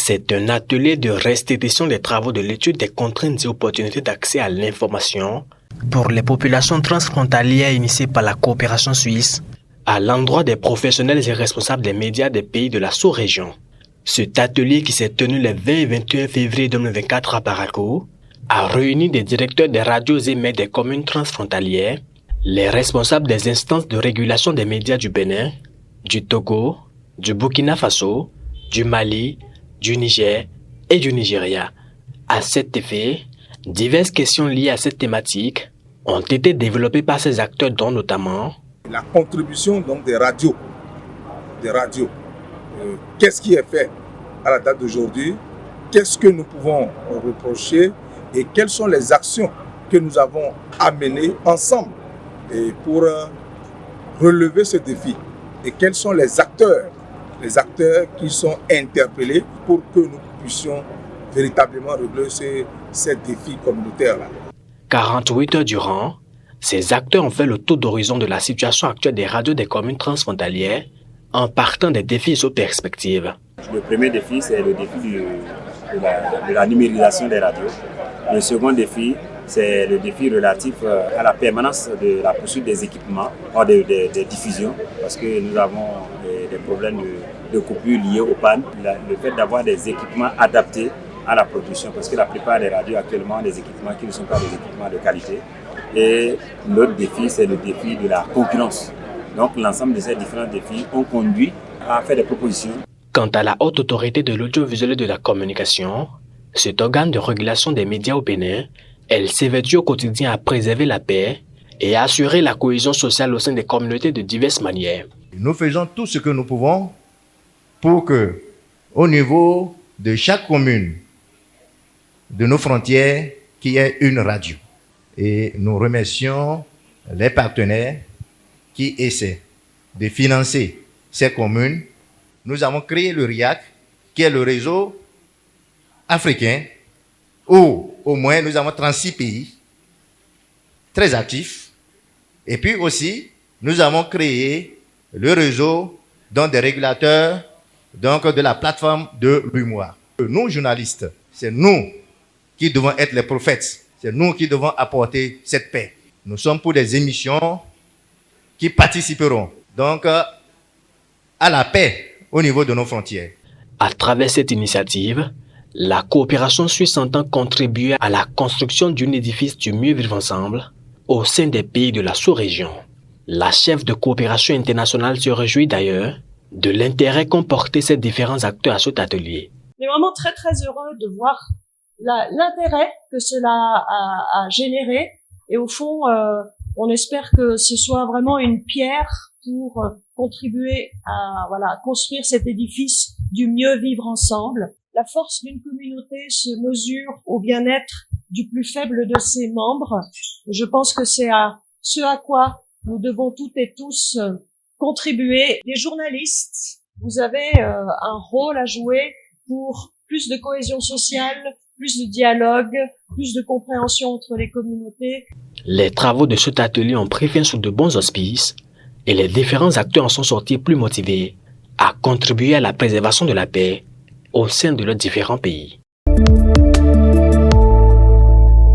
C'est un atelier de restitution des travaux de l'étude des contraintes et opportunités d'accès à l'information pour les populations transfrontalières initiées par la coopération suisse à l'endroit des professionnels et responsables des médias des pays de la sous-région. Cet atelier qui s'est tenu le 20 et 21 février 2024 à Parakou a réuni des directeurs des radios et médias des communes transfrontalières, les responsables des instances de régulation des médias du Bénin, du Togo, du Burkina Faso, du Mali, du Niger et du Nigeria. À cet effet, diverses questions liées à cette thématique ont été développées par ces acteurs dont notamment la contribution donc des radios. Qu'est-ce qui est fait à la date d'aujourd'hui? Qu'est-ce que nous pouvons reprocher et quelles sont les actions que nous avons à mener ensemble pour relever ce défi? Et quels sont les acteurs qui sont interpellés pour que nous puissions véritablement relever ces défis communautaires-là. 48 heures durant, ces acteurs ont fait le tour d'horizon de la situation actuelle des radios des communes transfrontalières en partant des défis et aux perspectives. Le premier défi, c'est le défi de la numérisation des radios. Le second défi, c'est le défi relatif à la permanence de la poursuite des équipements, des diffusions, parce que nous avons des problèmes de coupure liés aux pannes. Le fait d'avoir des équipements adaptés à la production, parce que la plupart des radios actuellement ont des équipements qui ne sont pas des équipements de qualité. Et l'autre défi, c'est le défi de la concurrence. Donc l'ensemble de ces différents défis ont conduit à faire des propositions. Quant à la Haute Autorité de l'Audiovisuel et de la Communication, cet organe de régulation des médias au Bénin, elle s'évertue au quotidien à préserver la paix et à assurer la cohésion sociale au sein des communautés de diverses manières. Nous faisons tout ce que nous pouvons pour que, au niveau de chaque commune de nos frontières, qu'il y ait une radio. Et nous remercions les partenaires qui essaient de financer ces communes. Nous avons créé le RIAC, qui est le réseau africain, où au moins nous avons 36 pays très actifs. Et puis aussi, nous avons créé le réseau des régulateurs de la plateforme de l'UMOA. Nous, journalistes, c'est nous qui devons être les prophètes. C'est nous qui devons apporter cette paix. Nous sommes pour des émissions qui participeront donc à la paix au niveau de nos frontières. À travers cette initiative, la coopération suisse entend contribuer à la construction d'un édifice du mieux vivre ensemble au sein des pays de la sous-région. La chef de coopération internationale se réjouit d'ailleurs de l'intérêt qu'ont porté ces différents acteurs à cet atelier. On est vraiment très très heureux de voir l'intérêt que cela a généré et au fond on espère que ce soit vraiment une pierre pour contribuer à construire cet édifice du mieux vivre ensemble. La force d'une communauté se mesure au bien-être du plus faible de ses membres. Je pense que c'est ce à quoi nous devons toutes et tous contribuer. Les journalistes, vous avez un rôle à jouer pour plus de cohésion sociale, plus de dialogue, plus de compréhension entre les communautés. Les travaux de cet atelier ont pris fin sous de bons auspices et les différents acteurs en sont sortis plus motivés à contribuer à la préservation de la paix au sein de leurs différents pays.